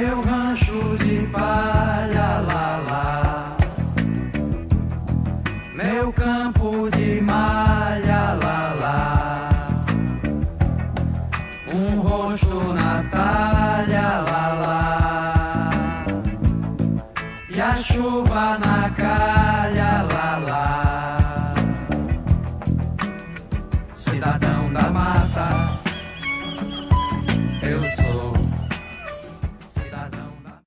meu rancho de palha, lá, lá, meu campo de malha, lá, lá, um rosto na talha, lá, lá, e a chuva na calha, lá, lá, cidadão da mata, eu sou cidadão da...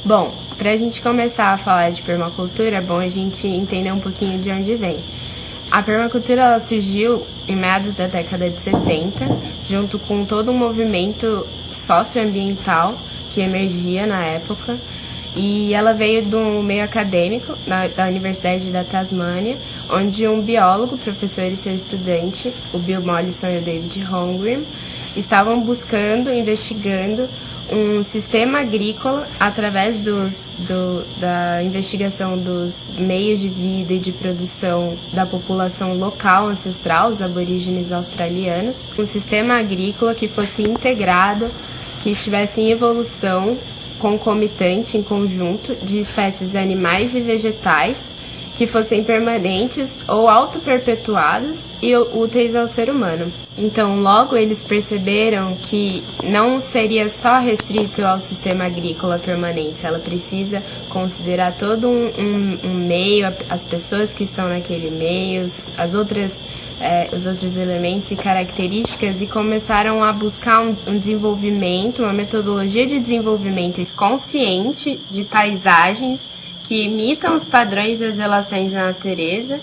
Bom, para a gente começar a falar de permacultura, é bom a gente entender um pouquinho de onde vem. A permacultura ela surgiu em meados da década de 70, junto com todo um movimento socioambiental que emergia na época, e ela veio do meio acadêmico da Universidade da Tasmânia, onde um biólogo, professor e seu estudante, o Bill Mollison e o David Holmgren, estavam buscando, investigando um sistema agrícola através da investigação dos meios de vida e de produção da população local ancestral, os aborígenes australianos, um sistema agrícola que fosse integrado, que estivesse em evolução concomitante, em conjunto, de espécies animais e vegetais que fossem permanentes ou autoperpetuadas e úteis ao ser humano. Então, logo eles perceberam que não seria só restrito ao sistema agrícola a permanência, ela precisa considerar todo um meio, as pessoas que estão naquele meio, os outros elementos e características, e começaram a buscar um desenvolvimento, uma metodologia de desenvolvimento consciente de paisagens que imitam os padrões das relações da natureza,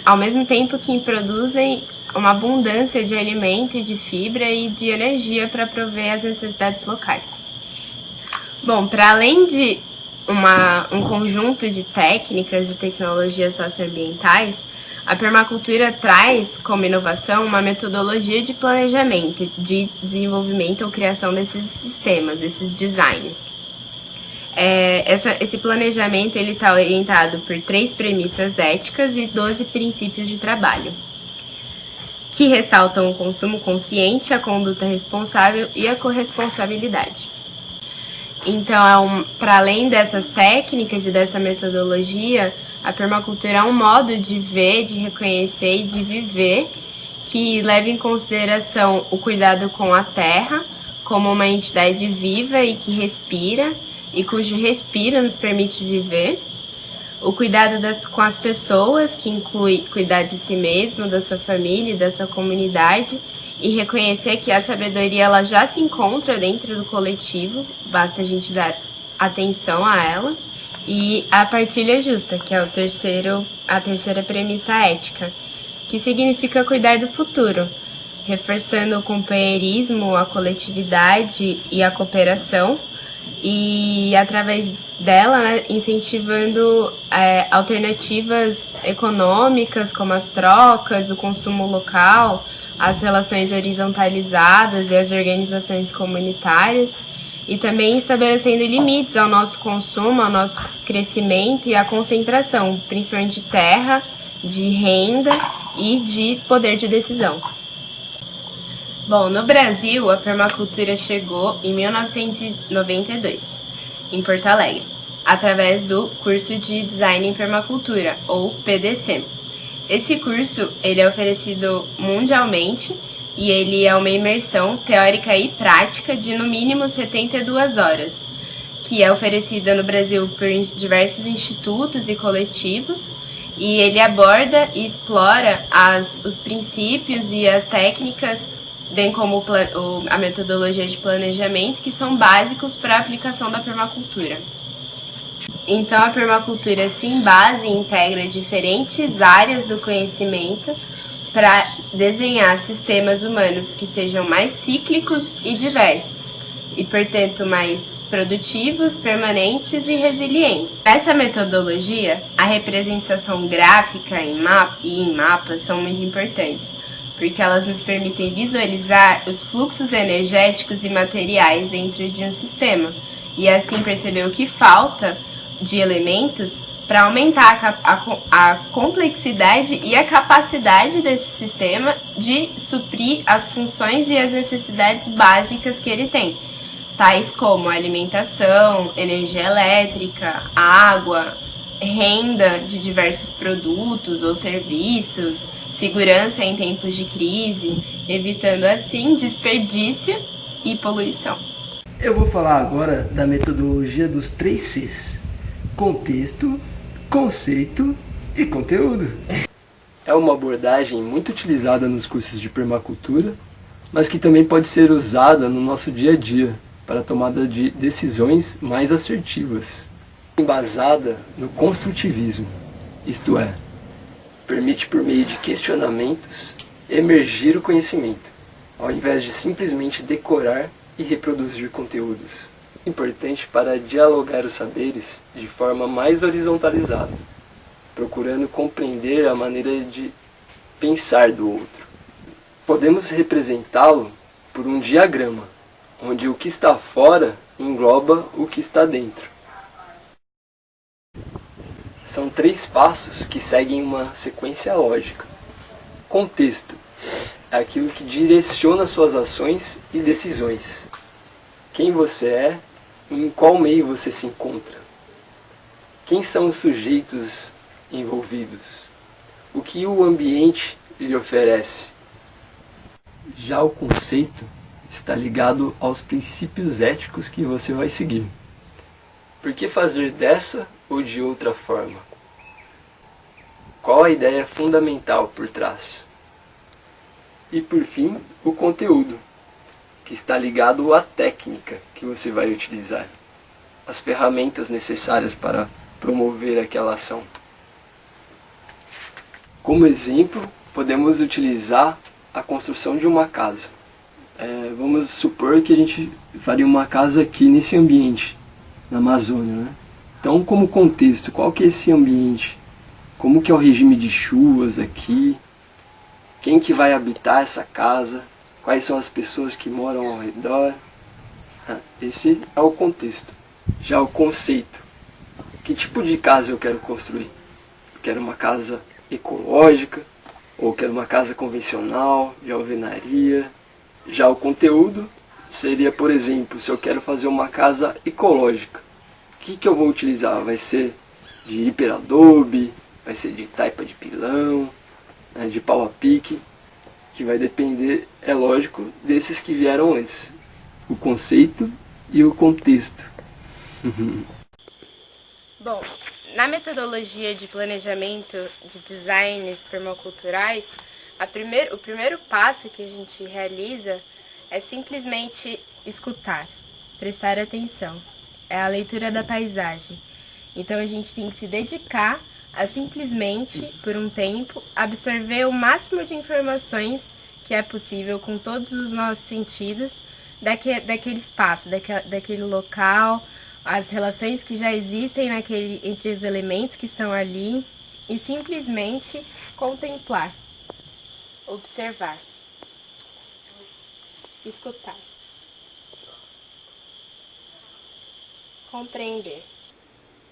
ao mesmo tempo que produzem uma abundância de alimento e de fibra e de energia para prover as necessidades locais. Bom, para além de um conjunto de técnicas e tecnologias socioambientais, a permacultura traz como inovação uma metodologia de planejamento, de desenvolvimento ou criação desses sistemas, esses designs. Esse planejamento está orientado por 3 premissas éticas e 12 princípios de trabalho, que ressaltam o consumo consciente, a conduta responsável e a corresponsabilidade. Então, para além dessas técnicas e dessa metodologia, a permacultura é um modo de ver, de reconhecer e de viver que leva em consideração o cuidado com a terra como uma entidade viva e que respira, e cujo respiro nos permite viver, o cuidado com as pessoas, que inclui cuidar de si mesmo, da sua família e da sua comunidade, e reconhecer que a sabedoria ela já se encontra dentro do coletivo, basta a gente dar atenção a ela, e a partilha justa, que é a terceira premissa ética, que significa cuidar do futuro, reforçando o companheirismo, a coletividade e a cooperação, e através dela, né, incentivando alternativas econômicas como as trocas, o consumo local, as relações horizontalizadas e as organizações comunitárias, e também estabelecendo limites ao nosso consumo, ao nosso crescimento e à concentração, principalmente de terra, de renda e de poder de decisão. Bom, no Brasil, a permacultura chegou em 1992, em Porto Alegre, através do curso de Design em Permacultura, ou PDC. Esse curso ele é oferecido mundialmente e ele é uma imersão teórica e prática de no mínimo 72 horas, que é oferecida no Brasil por diversos institutos e coletivos, e ele aborda e explora os princípios e as técnicas, bem como a metodologia de planejamento, que são básicos para a aplicação da permacultura. Então, a permacultura se embasa e integra diferentes áreas do conhecimento para desenhar sistemas humanos que sejam mais cíclicos e diversos, e, portanto, mais produtivos, permanentes e resilientes. Nessa metodologia, a representação gráfica e em mapas são muito importantes, porque elas nos permitem visualizar os fluxos energéticos e materiais dentro de um sistema, e assim perceber o que falta de elementos para aumentar a complexidade e a capacidade desse sistema de suprir as funções e as necessidades básicas que ele tem. tais como alimentação, energia elétrica, água, renda de diversos produtos ou serviços, segurança em tempos de crise, evitando assim desperdício e poluição. Eu vou falar agora da metodologia dos 3 Cs: contexto, conceito e conteúdo. É uma abordagem muito utilizada nos cursos de permacultura, mas que também pode ser usada no nosso dia a dia para a tomada de decisões mais assertivas. Embasada no construtivismo, isto é, permite por meio de questionamentos emergir o conhecimento, ao invés de simplesmente decorar e reproduzir conteúdos. Importante para dialogar os saberes de forma mais horizontalizada, procurando compreender a maneira de pensar do outro. Podemos representá-lo por um diagrama, onde o que está fora engloba o que está dentro. São 3 passos que seguem uma sequência lógica. Contexto é aquilo que direciona suas ações e decisões. Quem você é e em qual meio você se encontra. Quem são os sujeitos envolvidos? O que o ambiente lhe oferece? Já o conceito está ligado aos princípios éticos que você vai seguir. Por que fazer dessa ou de outra forma? Qual a ideia fundamental por trás? E por fim, o conteúdo, que está ligado à técnica que você vai utilizar, as ferramentas necessárias para promover aquela ação. Como exemplo, podemos utilizar a construção de uma casa. Vamos supor que a gente faria uma casa aqui nesse ambiente, na Amazônia, né? Então, como contexto, qual que é esse ambiente? Como que é o regime de chuvas aqui? Quem que vai habitar essa casa? Quais são as pessoas que moram ao redor? Esse é o contexto. Já o conceito. Que tipo de casa eu quero construir? Eu quero uma casa ecológica? Ou quero uma casa convencional, de alvenaria? Já o conteúdo seria, por exemplo, se eu quero fazer uma casa ecológica. O que eu vou utilizar? Vai ser de hiperadobe, vai ser de taipa de pilão, de pau a pique, que vai depender, é lógico, desses que vieram antes. O conceito e o contexto. Bom, na metodologia de planejamento de designs permaculturais, o primeiro passo que a gente realiza é simplesmente escutar, prestar atenção. É a leitura da paisagem. Então a gente tem que se dedicar a simplesmente, por um tempo, absorver o máximo de informações que é possível com todos os nossos sentidos daquele espaço, daquele local, as relações que já existem entre os elementos que estão ali e simplesmente contemplar, observar, escutar, compreender.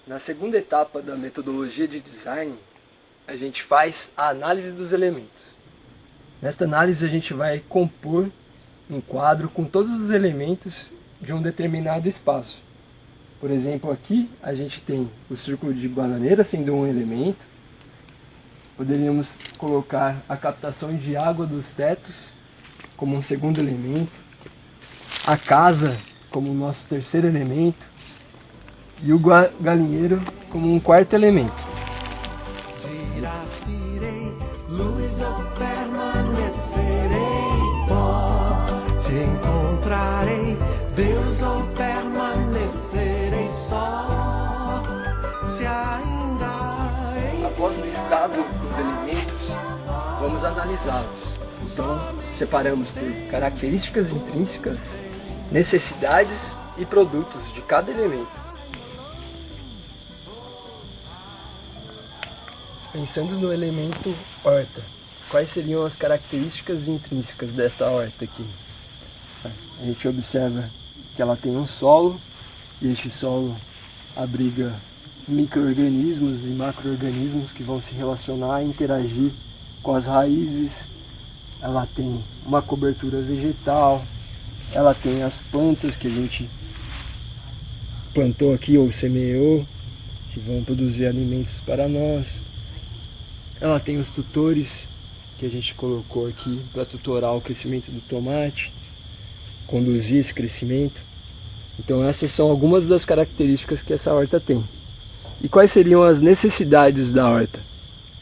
Na segunda etapa da metodologia de design, a gente faz a análise dos elementos. Nesta análise a gente vai compor um quadro com todos os elementos de um determinado espaço. Por exemplo, aqui a gente tem o círculo de bananeira sendo um elemento. Poderíamos colocar a captação de água dos tetos como um segundo elemento. A casa como o nosso terceiro elemento. E o galinheiro como um quarto elemento. Giracirei, luz ou permanecerei pó. Se encontrarei Deus ou permanecerei só. Se ainda Após o listado dos elementos, vamos analisá-los. Então, separamos por características intrínsecas, necessidades e produtos de cada elemento. Pensando no elemento horta, quais seriam as características intrínsecas desta horta aqui? A gente observa que ela tem um solo, e este solo abriga micro-organismos e macro-organismos que vão se relacionar e interagir com as raízes. Ela tem uma cobertura vegetal, ela tem as plantas que a gente plantou aqui ou semeou, que vão produzir alimentos para nós. Ela tem os tutores que a gente colocou aqui para tutorar o crescimento do tomate, conduzir esse crescimento. Então essas são algumas das características que essa horta tem. E quais seriam as necessidades da horta,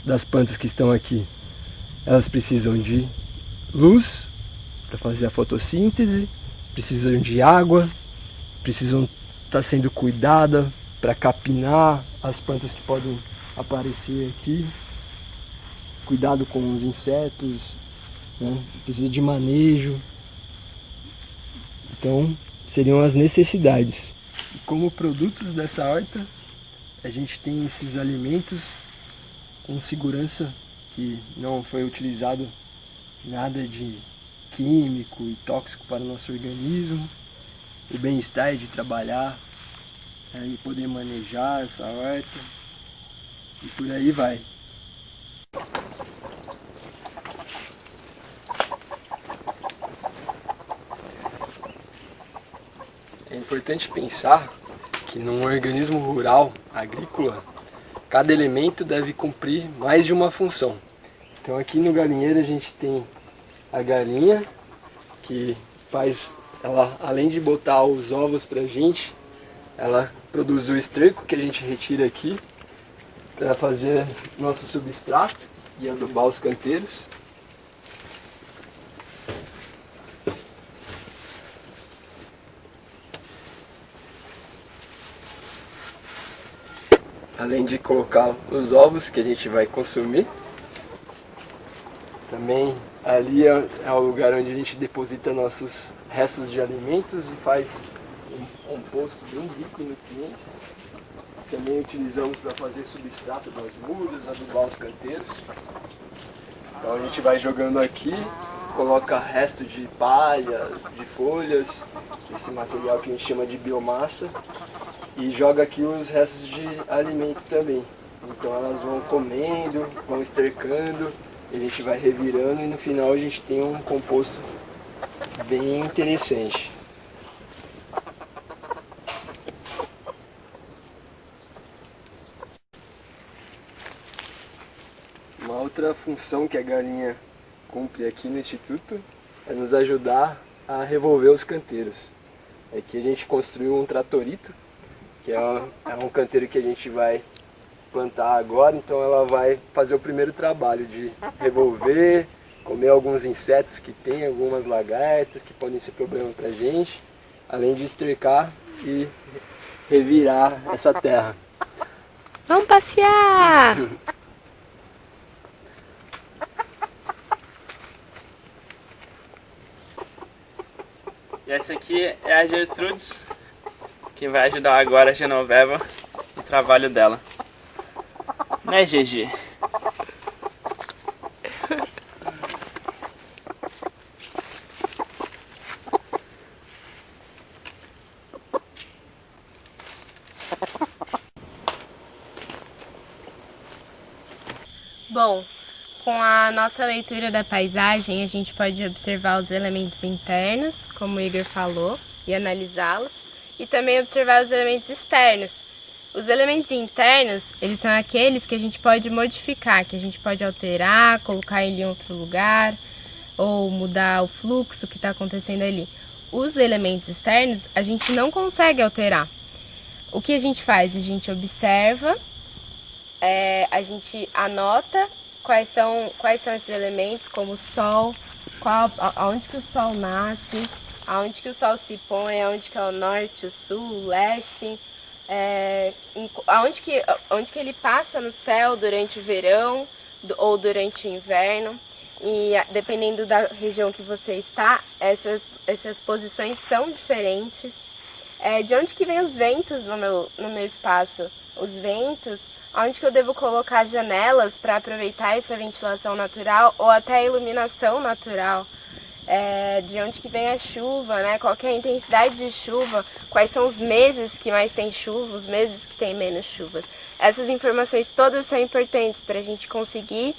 das plantas que estão aqui? Elas precisam de luz para fazer a fotossíntese, precisam de água, precisam estar sendo cuidadas para capinar as plantas que podem aparecer aqui, cuidado com os insetos, né? Precisa de manejo. Então seriam as necessidades. E como produtos dessa horta, a gente tem esses alimentos com segurança, que não foi utilizado nada de químico e tóxico para o nosso organismo, o bem-estar de trabalhar e poder manejar essa horta e por aí vai. É importante pensar que num organismo rural, agrícola, cada elemento deve cumprir mais de uma função. Então aqui no galinheiro a gente tem a galinha, que faz, ela, além de botar os ovos pra gente, ela produz o esterco que a gente retira aqui para fazer nosso substrato e adubar os canteiros. Além de colocar os ovos que a gente vai consumir. Também ali é o lugar onde a gente deposita nossos restos de alimentos e faz um composto bem rico em nutrientes. Também utilizamos para fazer substrato das mudas, adubar os canteiros. Então a gente vai jogando aqui, coloca resto de palha, de folhas, esse material que a gente chama de biomassa, e joga aqui os restos de alimento também. Então elas vão comendo, vão estercando, a gente vai revirando e no final a gente tem um composto bem interessante. Uma outra função que a galinha cumpre aqui no Instituto é nos ajudar a revolver os canteiros. Aqui a gente construiu um tratorito, que é um canteiro que a gente vai plantar agora, então ela vai fazer o primeiro trabalho de revolver, comer alguns insetos que tem, algumas lagartas que podem ser problema pra gente, além de estercar e revirar essa terra. Vamos passear! E essa aqui é a Gertrudes, que vai ajudar agora a Genoveva no trabalho dela. Né, GG? Bom, com a nossa leitura da paisagem, a gente pode observar os elementos internos, como o Igor falou, e analisá-los, e também observar os elementos externos. Os elementos internos, eles são aqueles que a gente pode modificar, que a gente pode alterar, colocar ele em outro lugar, ou mudar o fluxo que está acontecendo ali. Os elementos externos, a gente não consegue alterar. O que a gente faz? A gente observa, a gente anota quais são esses elementos, como o sol, aonde que o sol nasce, aonde que o sol se põe, aonde que é o norte, o sul, o leste, aonde que ele passa no céu durante o verão ou durante o inverno. E dependendo da região que você está, essas posições são diferentes. De onde que vem os ventos no meu espaço? Os ventos, onde que eu devo colocar janelas para aproveitar essa ventilação natural ou até a iluminação natural? De onde que vem a chuva, né? Qual que é a intensidade de chuva? Quais são os meses que mais tem chuva, os meses que tem menos chuva? Essas informações todas são importantes para a gente conseguir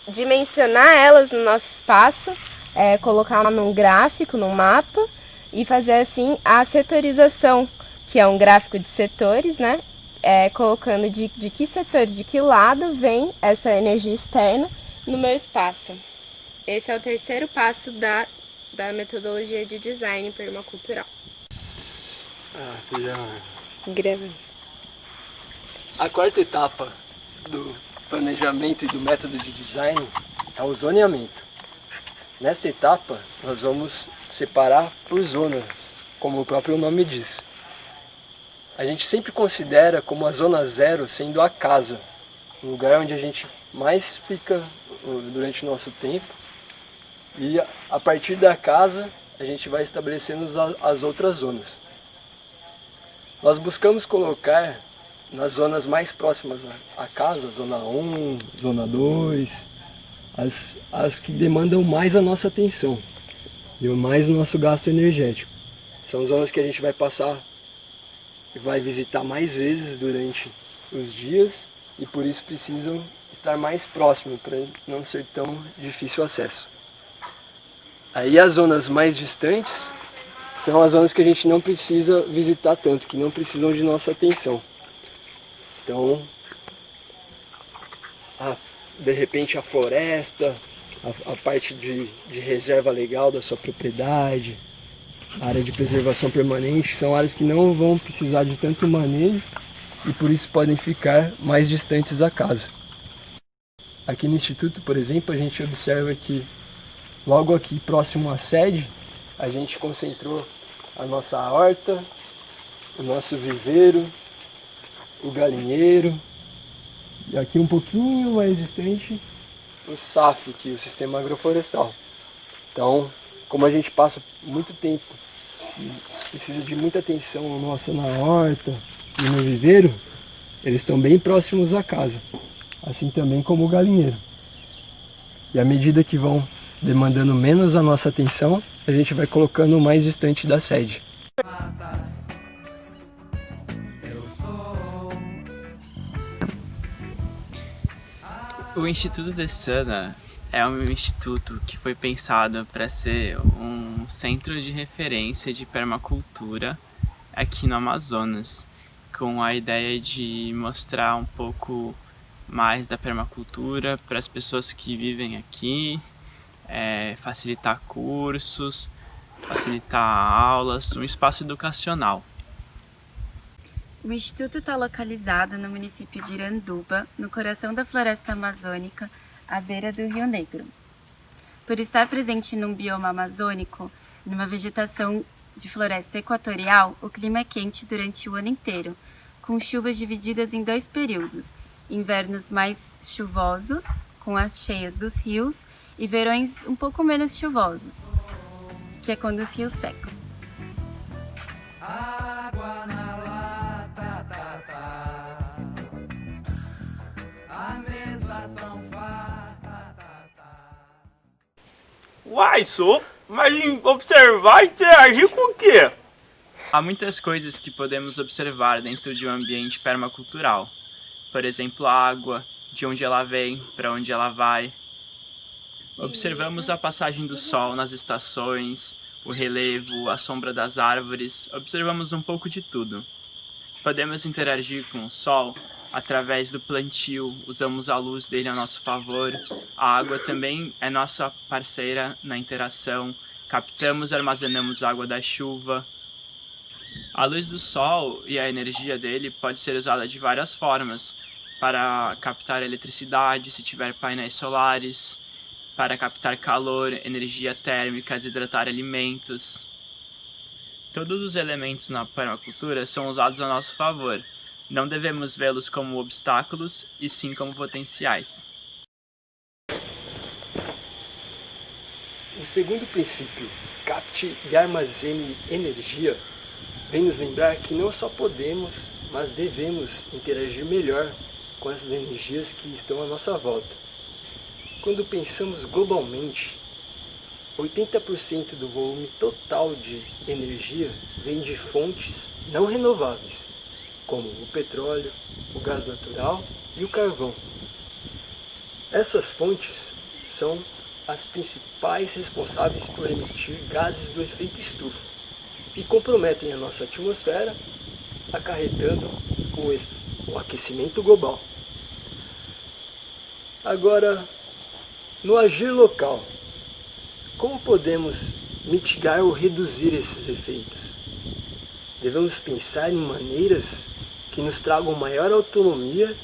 dimensionar elas no nosso espaço, colocar num gráfico, num mapa, e fazer assim a setorização, que é um gráfico de setores, né? Colocando de que setor, de que lado vem essa energia externa no meu espaço. Esse é o terceiro passo da metodologia de design permacultural. Gravando. A quarta etapa do planejamento e do método de design é o zoneamento. Nessa etapa, nós vamos separar por zonas, como o próprio nome diz. A gente sempre considera como a zona 0 sendo a casa, o lugar onde a gente mais fica durante o nosso tempo. E a partir da casa, a gente vai estabelecendo as outras zonas. Nós buscamos colocar nas zonas mais próximas à casa, zona 1, zona 2, as que demandam mais a nossa atenção e mais o nosso gasto energético. São zonas que a gente vai passar e vai visitar mais vezes durante os dias e por isso precisam estar mais próximos para não ser tão difícil o acesso. Aí as zonas mais distantes são as zonas que a gente não precisa visitar tanto, que não precisam de nossa atenção. Então, de repente a floresta, a parte de reserva legal da sua propriedade, a área de preservação permanente, são áreas que não vão precisar de tanto manejo e por isso podem ficar mais distantes da casa. Aqui no Instituto, por exemplo, a gente observa que logo aqui próximo à sede, a gente concentrou a nossa horta, o nosso viveiro, o galinheiro e aqui um pouquinho mais distante o SAF, que é o Sistema Agroflorestal. Então, como a gente passa muito tempo e precisa de muita atenção nossa na horta e no viveiro, eles estão bem próximos à casa, assim também como o galinheiro. E à medida que vão demandando menos a nossa atenção, a gente vai colocando mais distante da sede. O Instituto de Sana é um instituto que foi pensado para ser um centro de referência de permacultura aqui no Amazonas, com a ideia de mostrar um pouco mais da permacultura para as pessoas que vivem aqui, facilitar cursos, facilitar aulas, um espaço educacional. O Instituto está localizado no município de Iranduba, no coração da floresta amazônica, à beira do Rio Negro. Por estar presente num bioma amazônico, numa vegetação de floresta equatorial, o clima é quente durante o ano inteiro, com chuvas divididas em 2 períodos, invernos mais chuvosos, com as cheias dos rios, e verões um pouco menos chuvosos, que é quando os rios secam. Água na lata, a mesa tão farta, Uai, sou? Mas em observar e interagir com o quê? Há muitas coisas que podemos observar dentro de um ambiente permacultural. Por exemplo, a água, de onde ela vem, para onde ela vai. Observamos a passagem do sol nas estações, o relevo, a sombra das árvores, observamos um pouco de tudo. Podemos interagir com o sol através do plantio, usamos a luz dele a nosso favor. A água também é nossa parceira na interação, captamos e armazenamos água da chuva. A luz do sol e a energia dele pode ser usada de várias formas, para captar eletricidade, se tiver painéis solares, para captar calor, energia térmica, desidratar alimentos. Todos os elementos na permacultura são usados a nosso favor. Não devemos vê-los como obstáculos, e sim como potenciais. O segundo princípio, capte e armazene energia, vem nos lembrar que não só podemos, mas devemos interagir melhor com essas energias que estão à nossa volta. Quando pensamos globalmente, 80% do volume total de energia vem de fontes não renováveis, como o petróleo, o gás natural e o carvão. Essas fontes são as principais responsáveis por emitir gases do efeito estufa e comprometem a nossa atmosfera, acarretando o aquecimento global. Agora, no agir local, como podemos mitigar ou reduzir esses efeitos? Devemos pensar em maneiras que nos tragam maior autonomia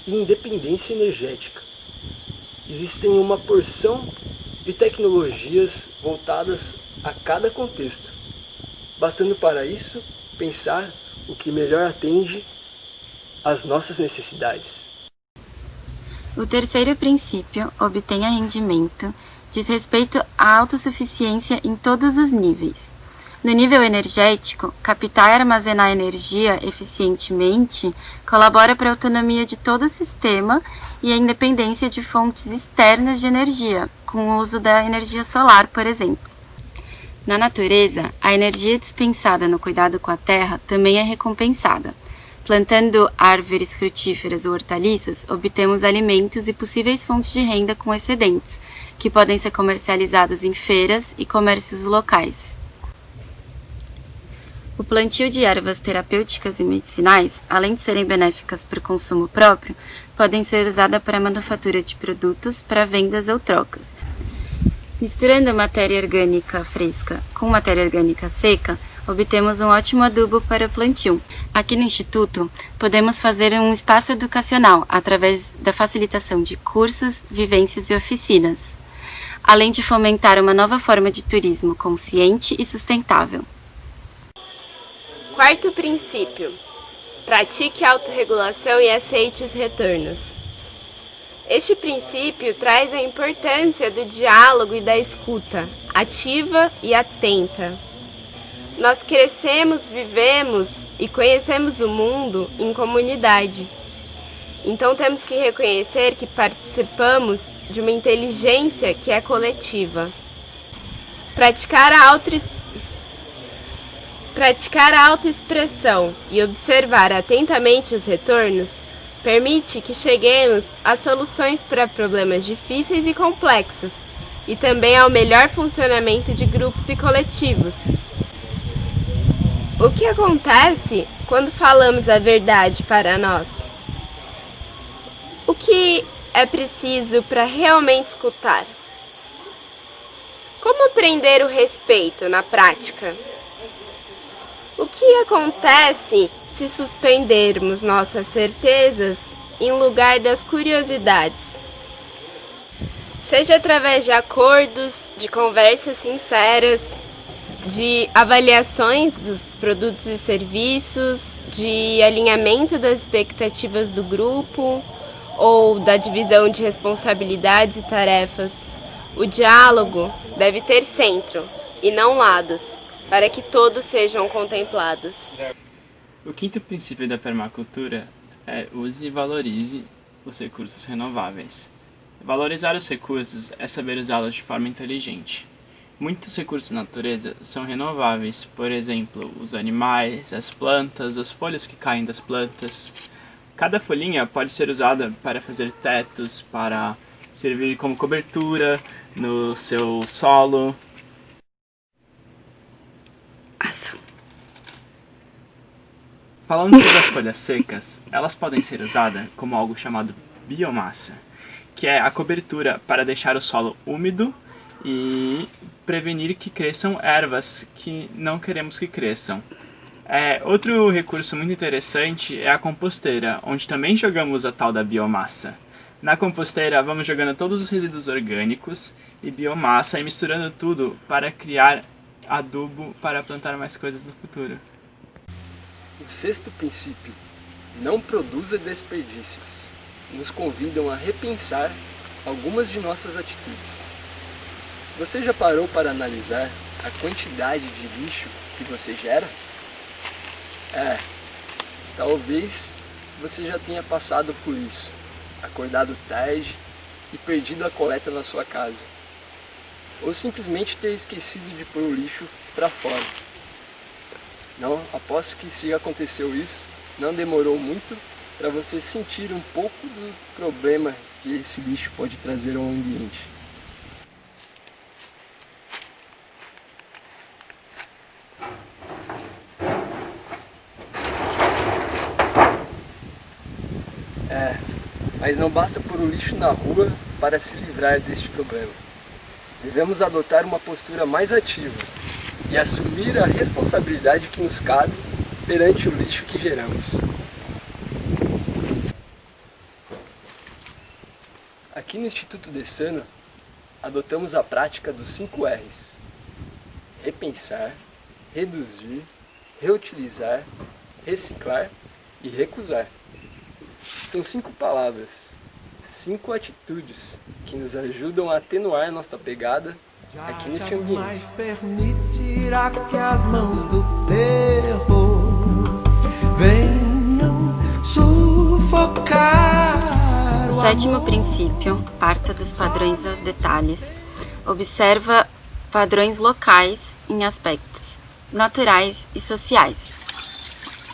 e independência energética. Existem uma porção de tecnologias voltadas a cada contexto, bastando para isso pensar o que melhor atende às nossas necessidades. O terceiro princípio, obtenha rendimento, diz respeito à autossuficiência em todos os níveis. No nível energético, captar e armazenar energia eficientemente colabora para a autonomia de todo o sistema e a independência de fontes externas de energia, com o uso da energia solar, por exemplo. Na natureza, a energia dispensada no cuidado com a terra também é recompensada. Plantando árvores frutíferas ou hortaliças, obtemos alimentos e possíveis fontes de renda com excedentes, que podem ser comercializados em feiras e comércios locais. O plantio de ervas terapêuticas e medicinais, além de serem benéficas para o consumo próprio, podem ser usadas para a manufatura de produtos para vendas ou trocas. Misturando matéria orgânica fresca com matéria orgânica seca, obtemos um ótimo adubo para o plantio. Aqui no Instituto, podemos fazer um espaço educacional através da facilitação de cursos, vivências e oficinas, além de fomentar uma nova forma de turismo consciente e sustentável. Quarto princípio: pratique a autorregulação e aceite os retornos. Este princípio traz a importância do diálogo e da escuta, ativa e atenta. Nós crescemos, vivemos e conhecemos o mundo em comunidade. Então temos que reconhecer que participamos de uma inteligência que é coletiva. Praticar a autoexpressão e observar atentamente os retornos permite que cheguemos a soluções para problemas difíceis e complexos e também ao melhor funcionamento de grupos e coletivos. O que acontece quando falamos a verdade para nós? O que é preciso para realmente escutar? Como aprender o respeito na prática? O que acontece se suspendermos nossas certezas em lugar das curiosidades? Seja através de acordos, de conversas sinceras, de avaliações dos produtos e serviços, de alinhamento das expectativas do grupo ou da divisão de responsabilidades e tarefas. O diálogo deve ter centro e não lados, para que todos sejam contemplados. O quinto princípio da permacultura é use e valorize os recursos renováveis. Valorizar os recursos é saber usá-los de forma inteligente. Muitos recursos da natureza são renováveis, por exemplo, os animais, as plantas, as folhas que caem das plantas. Cada folhinha pode ser usada para fazer tetos, para servir como cobertura no seu solo. Falando sobre as folhas secas, elas podem ser usadas como algo chamado biomassa, que é a cobertura para deixar o solo úmido e prevenir que cresçam ervas que não queremos que cresçam. Outro recurso muito interessante é a composteira, onde também jogamos a tal da biomassa. Na composteira, vamos jogando todos os resíduos orgânicos e biomassa e misturando tudo para criar adubo para plantar mais coisas no futuro. O sexto princípio, não produza desperdícios, nos convidam a repensar algumas de nossas atitudes. Você já parou para analisar a quantidade de lixo que você gera? Talvez você já tenha passado por isso, acordado tarde e perdido a coleta na sua casa. Ou simplesmente ter esquecido de pôr o lixo para fora. Não, aposto que se aconteceu isso, não demorou muito para você sentir um pouco do problema que esse lixo pode trazer ao ambiente. Mas não basta pôr o lixo na rua para se livrar deste problema. Devemos adotar uma postura mais ativa e assumir a responsabilidade que nos cabe perante o lixo que geramos. Aqui no Instituto Dessana, adotamos a prática dos 5 R's: repensar, reduzir, reutilizar, reciclar e recusar. São 5 palavras, 5 atitudes que nos ajudam a atenuar nossa pegada aqui neste ambiente. Jamais permitirá que as mãos do terror venham sufocar. O sétimo princípio, parta dos padrões aos detalhes, observa padrões locais em aspectos naturais e sociais.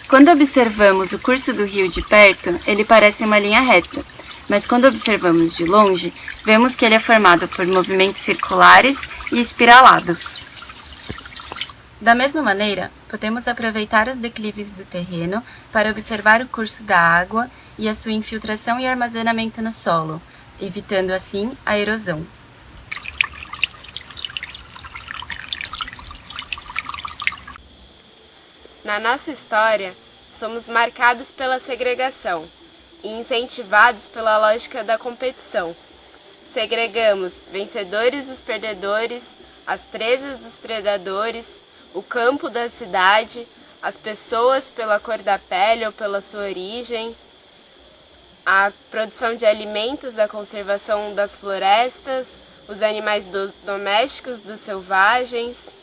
Quando observamos o curso do rio de perto, ele parece uma linha reta, mas quando observamos de longe, vemos que ele é formado por movimentos circulares e espiralados. Da mesma maneira, podemos aproveitar os declives do terreno para observar o curso da água e a sua infiltração e armazenamento no solo, evitando assim a erosão. Na nossa história, somos marcados pela segregação e incentivados pela lógica da competição. Segregamos vencedores dos perdedores, as presas dos predadores, o campo da cidade, as pessoas pela cor da pele ou pela sua origem, a produção de alimentos, da conservação das florestas, os animais domésticos dos selvagens.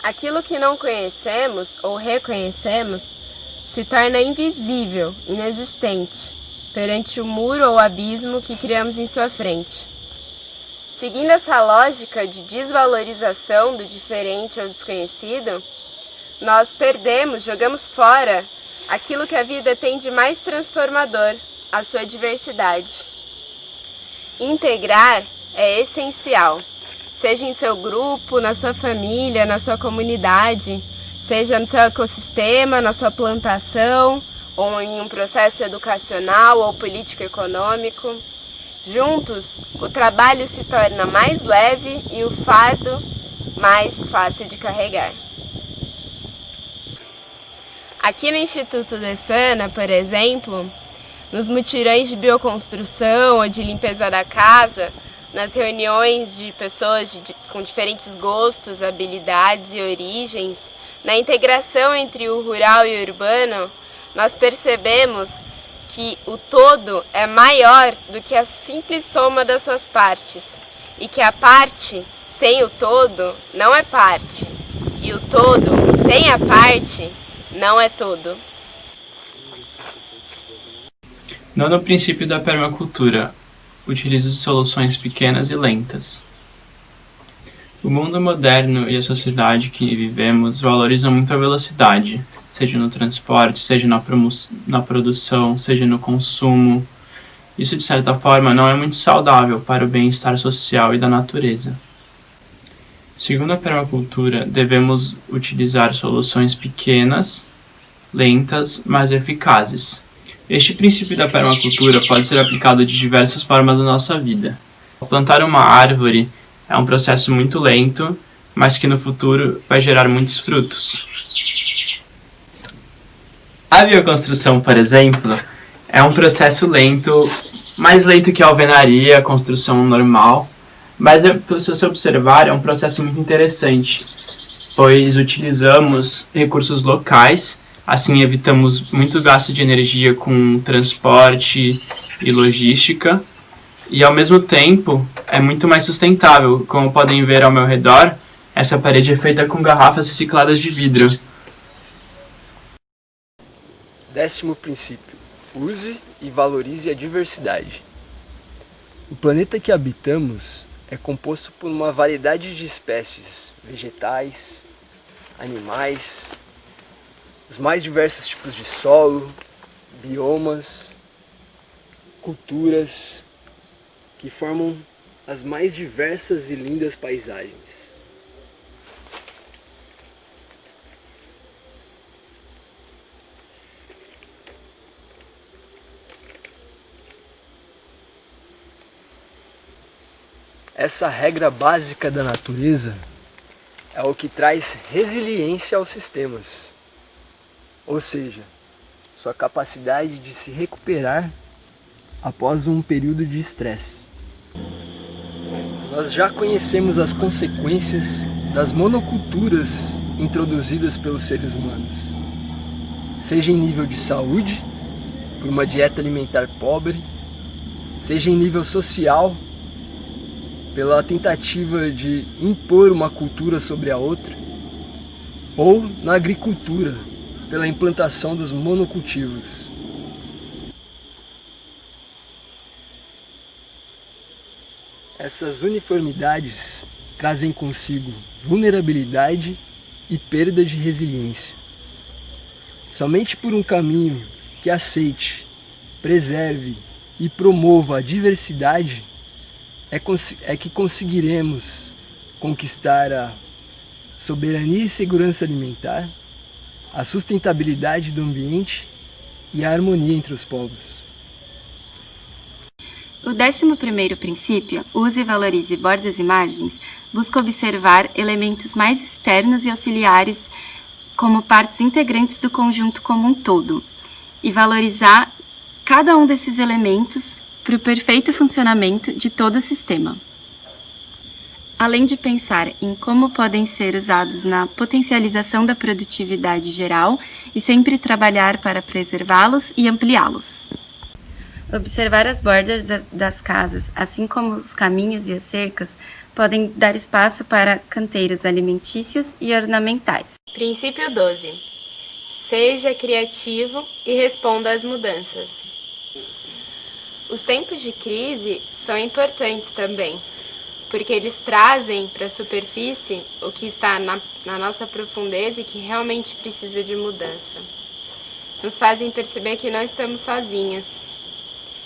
Aquilo que não conhecemos ou reconhecemos se torna invisível, inexistente, perante o muro ou abismo que criamos em sua frente. Seguindo essa lógica de desvalorização do diferente ou desconhecido, nós perdemos, jogamos fora aquilo que a vida tem de mais transformador, a sua diversidade. Integrar é essencial, seja em seu grupo, na sua família, na sua comunidade, seja no seu ecossistema, na sua plantação, ou em um processo educacional ou político-econômico. Juntos, o trabalho se torna mais leve e o fardo mais fácil de carregar. Aqui no Instituto Dessana, por exemplo, nos mutirões de bioconstrução ou de limpeza da casa, nas reuniões de pessoas com diferentes gostos, habilidades e origens, na integração entre o rural e o urbano, nós percebemos que o todo é maior do que a simples soma das suas partes, e que a parte sem o todo não é parte, e o todo sem a parte não é todo. Nono princípio da permacultura: utilize soluções pequenas e lentas. O mundo moderno e a sociedade que vivemos valorizam muito a velocidade, seja no transporte, seja na produção, seja no consumo. Isso, de certa forma, não é muito saudável para o bem-estar social e da natureza. Segundo a permacultura, devemos utilizar soluções pequenas, lentas, mas eficazes. Este princípio da permacultura pode ser aplicado de diversas formas na nossa vida. Plantar uma árvore é um processo muito lento, mas que no futuro vai gerar muitos frutos. A bioconstrução, por exemplo, é um processo lento, mais lento que a alvenaria, a construção normal, mas se você observar, é um processo muito interessante, pois utilizamos recursos locais, assim evitamos muito gasto de energia com transporte e logística, e ao mesmo tempo é muito mais sustentável. Como podem ver ao meu redor, essa parede é feita com garrafas recicladas de vidro. 10º princípio: use e valorize a diversidade. O planeta que habitamos é composto por uma variedade de espécies, vegetais, animais, os mais diversos tipos de solo, biomas, culturas, que formam as mais diversas e lindas paisagens. Essa regra básica da natureza é o que traz resiliência aos sistemas, ou seja, sua capacidade de se recuperar após um período de estresse. Nós já conhecemos as consequências das monoculturas introduzidas pelos seres humanos, seja em nível de saúde, por uma dieta alimentar pobre, seja em nível social, pela tentativa de impor uma cultura sobre a outra, ou na agricultura, pela implantação dos monocultivos. Essas uniformidades trazem consigo vulnerabilidade e perda de resiliência. Somente por um caminho que aceite, preserve e promova a diversidade é que conseguiremos conquistar a soberania e segurança alimentar, a sustentabilidade do ambiente e a harmonia entre os povos. O 11º princípio, use e valorize bordas e margens, busca observar elementos mais externos e auxiliares como partes integrantes do conjunto como um todo, e valorizar cada um desses elementos para o perfeito funcionamento de todo o sistema. Além de pensar em como podem ser usados na potencialização da produtividade geral e sempre trabalhar para preservá-los e ampliá-los. Observar as bordas das casas, assim como os caminhos e as cercas, podem dar espaço para canteiros alimentícios e ornamentais. Princípio 12. Seja criativo e responda às mudanças. Os tempos de crise são importantes também, porque eles trazem para a superfície o que está na nossa profundeza e que realmente precisa de mudança. Nos fazem perceber que não estamos sozinhos.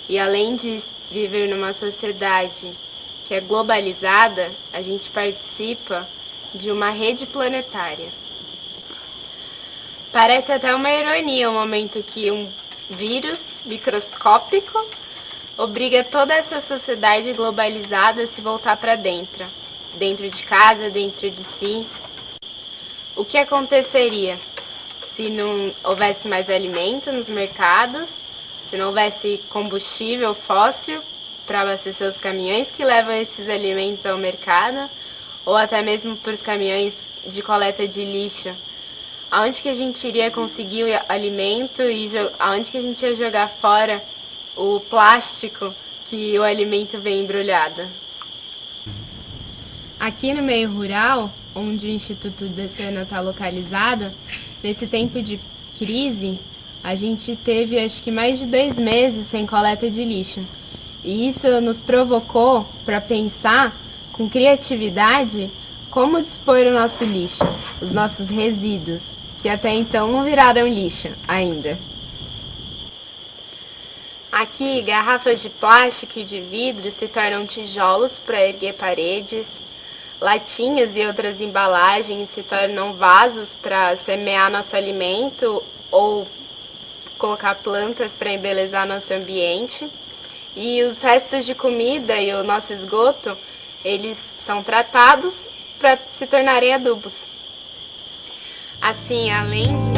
E além de viver numa sociedade que é globalizada, a gente participa de uma rede planetária. Parece até uma ironia o momento que um vírus microscópico obriga toda essa sociedade globalizada a se voltar para dentro de casa, dentro de si. O que aconteceria se não houvesse mais alimento nos mercados, se não houvesse combustível fóssil para abastecer os caminhões que levam esses alimentos ao mercado, ou até mesmo para os caminhões de coleta de lixo? Aonde que a gente iria conseguir o alimento e aonde que a gente ia jogar fora o plástico que o alimento vem embrulhado? Aqui no meio rural, onde o Instituto Decena está localizado, nesse tempo de crise, a gente teve acho que mais de 2 meses sem coleta de lixo. E isso nos provocou para pensar com criatividade como dispor o nosso lixo, os nossos resíduos, que até então não viraram lixo ainda. Aqui, garrafas de plástico e de vidro se tornam tijolos para erguer paredes, latinhas e outras embalagens se tornam vasos para semear nosso alimento ou colocar plantas para embelezar nosso ambiente. E os restos de comida e o nosso esgoto, eles são tratados para se tornarem adubos. Assim, além de